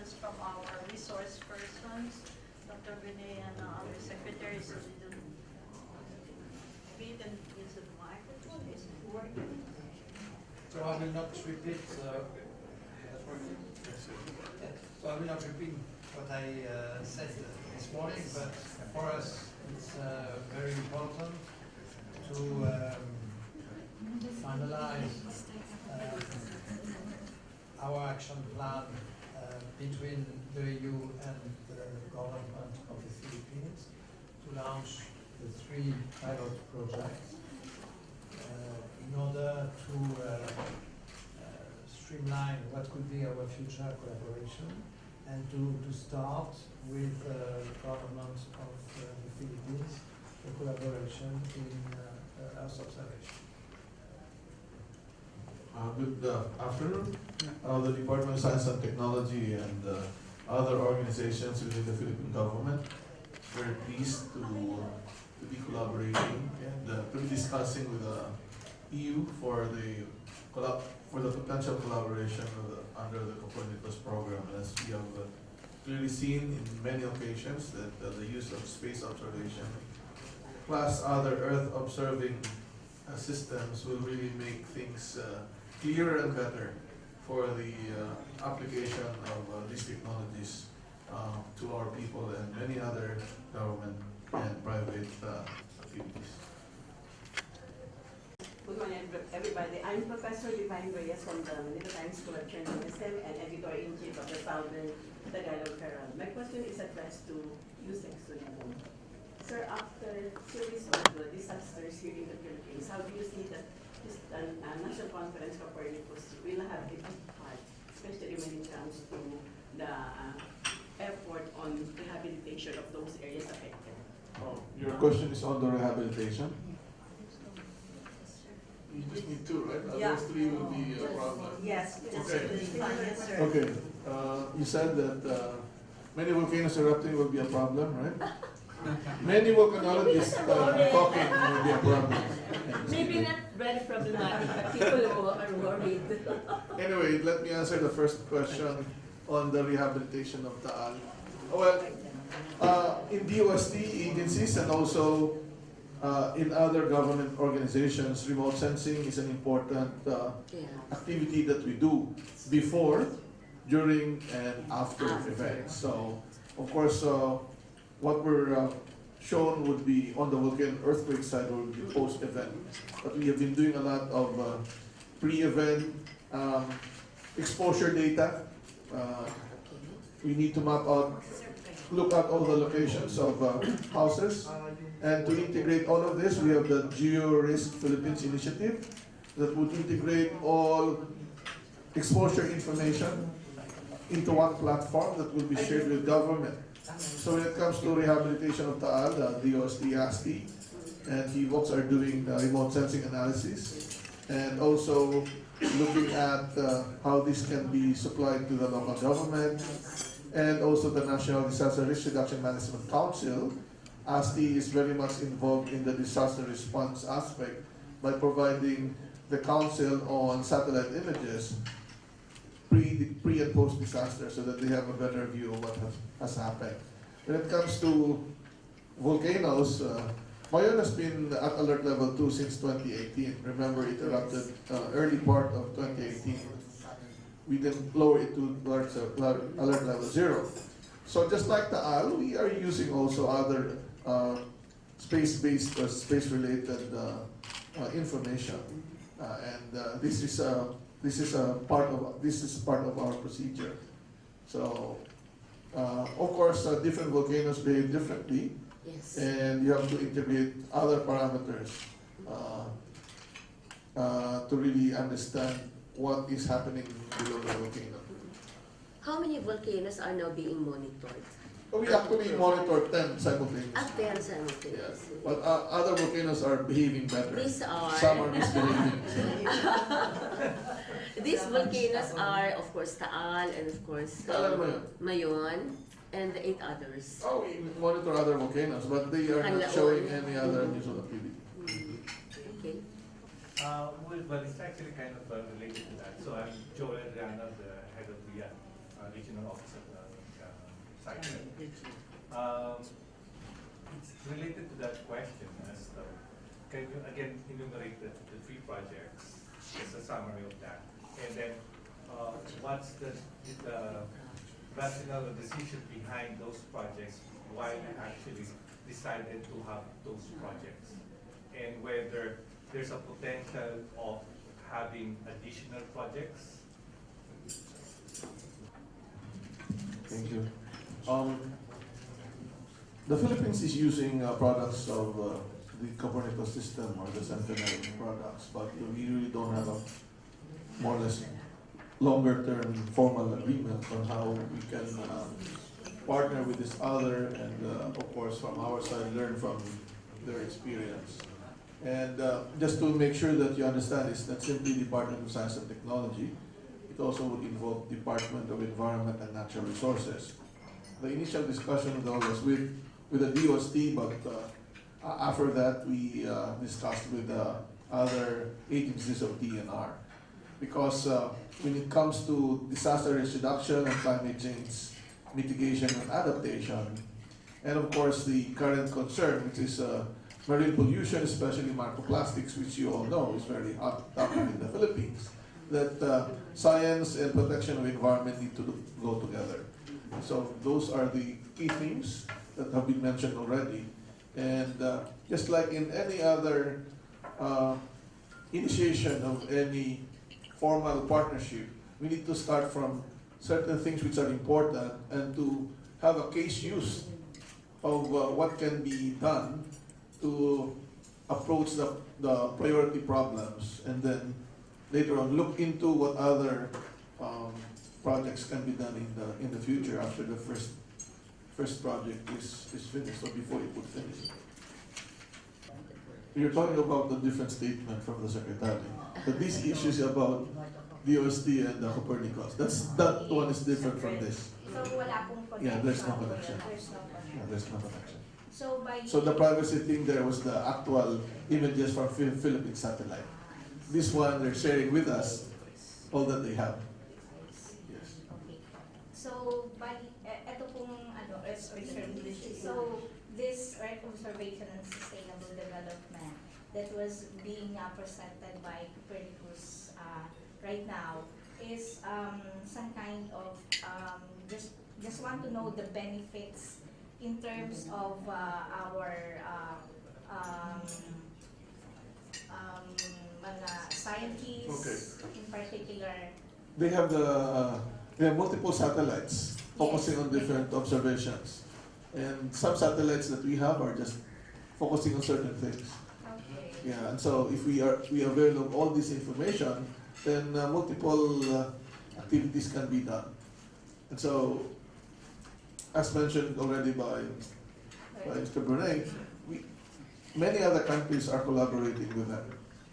questions from our resource persons, Dr. Vinay and our Secretary Solidum. Maybe you can use the microphone. Is it working? So I will not repeat. So I will not repeat what I said this morning, but for us it's very important to finalize our action plan between the EU and the government of the Philippines to launch the 3 pilot projects in order to streamline what could be our future collaboration and to start with the government of the Philippines, the collaboration in Earth observation. Good afternoon. The Department of Science and Technology and other organizations within the Philippine government, very pleased to be collaborating and to be discussing with the EU for the potential collaboration under the Copernicus program. As we have clearly seen in many occasions that the use of space observation plus other Earth observing systems will really make things clearer and better for the application of these technologies to our people and many other government and private activities. Good morning, everybody. I'm Professor Divine Reyes from the Manila Times School of Journalism and Editor-in-Chief of the Southern Tagalog Herald. My question is addressed to Usec.Renato. Sir, after series of disasters here in the Philippines, how do you see that this National Conference Copernicus will have a big part, especially when it comes to the effort on rehabilitation of those areas affected? Oh, your question is on the rehabilitation? You just need 2, right? Yeah. Those 3 will be a problem. Yes, Okay. Yes, sir. Okay. You said that many volcanoes erupting will be a problem, right? Many volcanologists talking will be a problem. Maybe not very problematic, but people who are worried. Anyway, let me answer the first question on the rehabilitation of Taal. Well, in DOST-STII agencies and also in other government organizations, remote sensing is an important activity that we do before, during, and after events. So, of course, what we're shown would be on the volcano earthquake side or would be post-event. But we have been doing a lot of pre-event exposure data. We need to map out, look at all the locations of houses. And to integrate all of this, we have the Geo-Risk Philippines initiative that would integrate all exposure information into one platform that will be shared with government. So when it comes to rehabilitation of Taal, the DOST-STII and HEVOCs are doing remote sensing analysis and also looking at how this can be supplied to the local government and also the National Disaster Risk Reduction Management Council. ASTI is very much involved in the disaster response aspect by providing the council on satellite images pre and post disaster so that they have a better view of what has happened. When it comes to volcanoes, Mayon has been at alert level 2 since 2018. Remember, it erupted early part of 2018. We then lower it to alert level 0. So just like the Taal, we are using also other space-based or space-related information, and this is part of our procedure. So, of course, different volcanoes behave differently, yes, and you have to integrate other parameters to really understand what is happening below the volcano. How many volcanoes are now being monitored? We actually monitor 10 simultaneously. At 10 simultaneously. But other volcanoes are behaving better. These are... Some are misbehaving. These volcanoes are, of course, Taal and of course Mayon and the 8 others. Oh, we monitor other volcanoes, but they are not showing any other unusual activity. Okay. Well, it's actually kind of related to that. So I'm Usec.Renato, the head of the regional office of Cyprus. It's related to that question as to, can you again enumerate the three projects, just a summary of that, and then what's the rational decision behind those projects, why you actually decided to have those projects, and whether there's a potential of having additional projects? Thank you. The Philippines is using products of the Copernicus system or the Sentinel products, but we really don't have a more or less longer-term formal agreement on how we can partner with this other, and of course from our side learn from their experience. And just to make sure that you understand, it's not simply Department of Science and Technology. It also would involve Department of Environment and Natural Resources. The initial discussion though was with the DOST, but after that we discussed with other agencies of DNR. Because when it comes to disaster risk reduction and climate change mitigation and adaptation, and of course the current concern, which is marine pollution, especially microplastics, which you all know is very hot topic in the Philippines, that science and protection of environment need to go together. So those are the key themes that have been mentioned already. And just like in any other initiation of any formal partnership, we need to start from certain things which are important and to have a case use of what can be done to approach the priority problems, and then later on look into what other projects can be done in the future after the first project is finished, or before it would finish. You're talking about the different statement from the Secretary. But these issues about DOST and the Copernicus, that one is different from this. So wala pong connection. Yeah, there's no connection. There's no connection. Yeah, there's no connection. So The privacy thing there was the actual images from Philippine satellite. This one they're sharing with us all that they have. Yes. Okay. So ito pong so this Earth observation and sustainable development that was being presented by Copernicus right now is some kind of just want to know the benefits in terms of our mga scientists in particular. They have multiple satellites focusing on different observations, and some satellites that we have are just focusing on certain things. Okay. Yeah, and so if we avail of all this information, then multiple activities can be done. And so, as mentioned already by Mr. Brunei, many other countries are collaborating with them,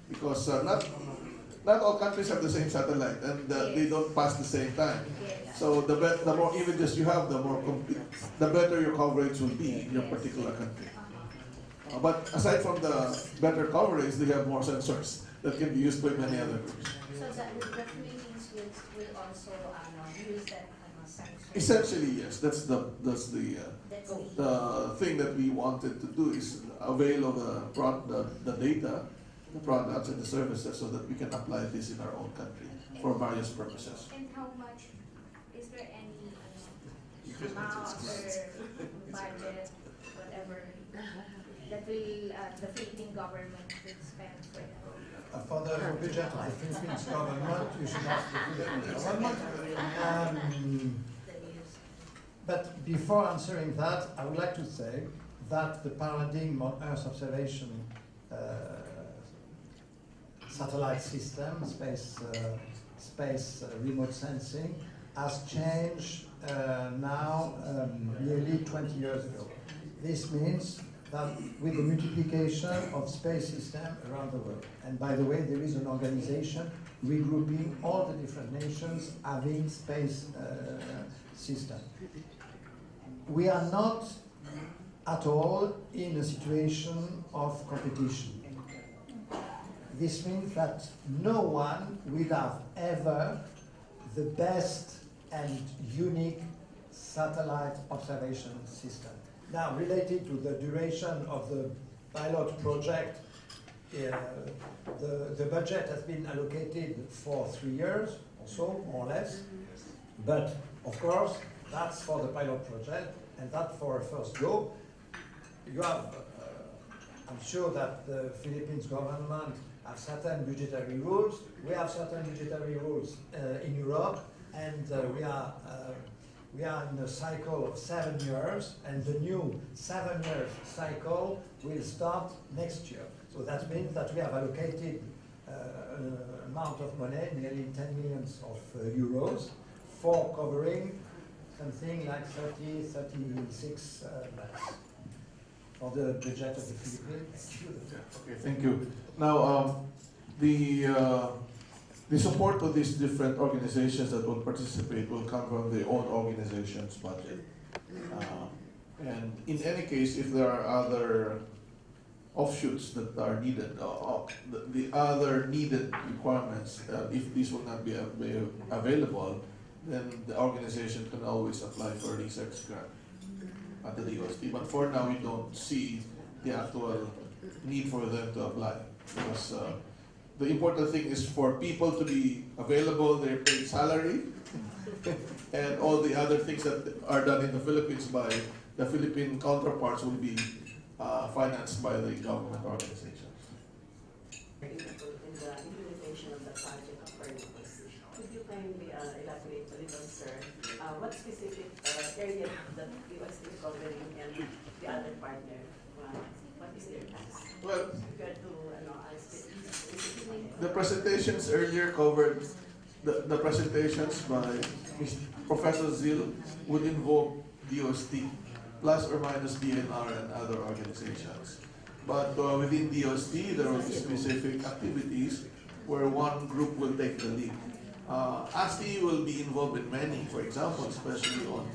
because not all countries have the same satellite, and they don't pass the same time. So the more images you have, the more complete, the better your coverage will be in your particular country. But aside from the better coverage, they have more sensors that can be used by many other groups. So the Philippines will also use that sensor. Essentially, yes. That's the thing that we wanted to do, is avail of the data, the products and the services, so that we can apply this in our own country for various purposes. And how much, is there any amount or budget, whatever, that will the Philippine government will spend for that? For the budget of the Philippines government, you should ask the Philippine government. But before answering that, I would like to say that the paradigm of Earth observation satellite system, space remote sensing, has changed now nearly 20 years ago. This means that with the multiplication of space systems around the world, and by the way, there is an organization regrouping all the different nations having space systems. We are not at all in a situation of competition. This means that no one will have ever the best and unique satellite observation system. Now, related to the duration of the pilot project, the budget has been allocated for 3 years or so, more or less. But of course, that's for the pilot project, and that for a first go. You have, I'm sure that the Philippines government have certain budgetary rules. We have certain budgetary rules in Europe, and we are in a cycle of 7 years, and the new 7-year cycle will start next year. So that means that we have allocated an amount of money, nearly 10 million euros, for covering something like 36 months for the budget of the Philippines. Okay, thank you. Now, the support of these different organizations that will participate will come from their own organization's budget. And in any case, if there are other offshoots that are needed, the other needed requirements, if these will not be available, then the organization can always apply for a research grant at the DOST. But for now, we don't see the actual need for them to apply, because the important thing is for people to be available, their paid salary, and all the other things that are done in the Philippines by the Philippine counterparts will be financed by the government organizations. In the implementation of the project of Copernicus, could you kindly elaborate a little, sir, what specific area that UST is covering and the other partner, what is their task? Well, Compared to the presentations earlier covered, the presentations by Professor Zil would involve DOST, plus or minus DNR and other organizations. But within DOST, there will be specific activities where one group will take the lead. ASTI will be involved in many, for example, especially on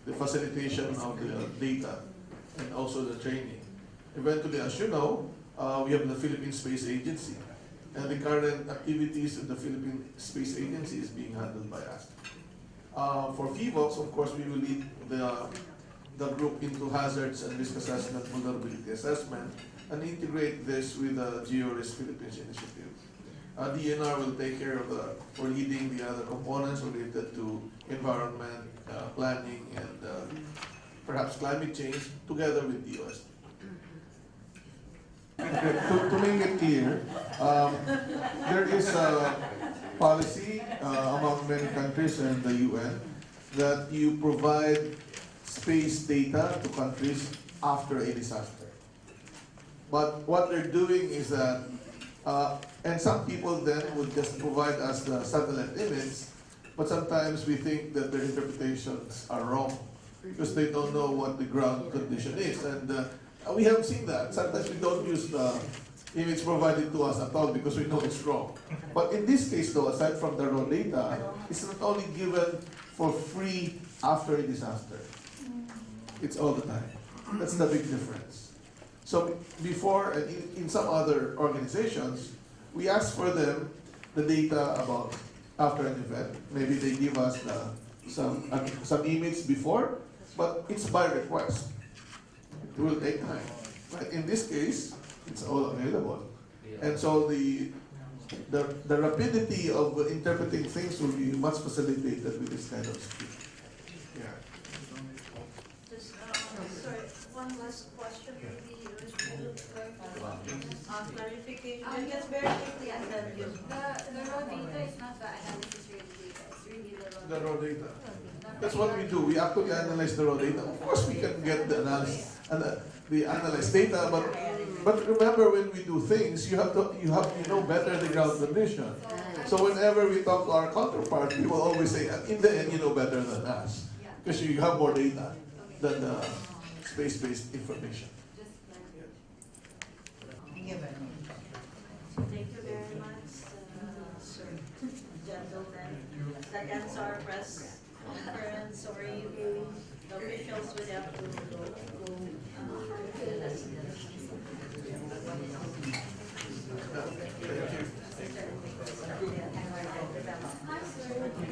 the facilitation of the data and also the training. Eventually, as you know, we have the Philippine Space Agency, and the current activities of the Philippine Space Agency is being handled by ASTI. For FIVOX, of course, we will lead the group into hazards and risk assessment, vulnerability assessment, and integrate this with the GeoRisk Philippines initiative. DNR will take care of or leading the other components related to environment, planning, and perhaps climate change, together with DOST. To make it clear, there is a policy among many countries and the UN that you provide space data to countries after a disaster. But what they're doing is that, and some people then would just provide us the satellite image, but sometimes we think that their interpretations are wrong because they don't know what the ground condition is. And we have seen that. Sometimes we don't use the image provided to us at all because we know it's wrong. But in this case though, aside from the raw data, it's not only given for free after a disaster. It's all the time. That's the big difference. So before, and in some other organizations, we ask for them the data about after an event. Maybe they give us some image before, but it's by request. It will take time. But in this case, it's all available. And so the rapidity of interpreting things will be much facilitated with this kind of scheme. Yeah. Just, sorry, one last question maybe. Clarification. Yes, very quickly, and then you. The raw data is not the analysis real data, it's really The raw data. That's what we do. We actually analyze the raw data. Of course, we can get the analysis and the analyzed data, but remember, when we do things, you know better the ground condition. So whenever we talk to our counterpart, we will always say, in the end, you know better than us because you have more data than the space-based information. Thank you very much, sir, gentlemen. That ends our press conference. Sorry, the officials would have to go.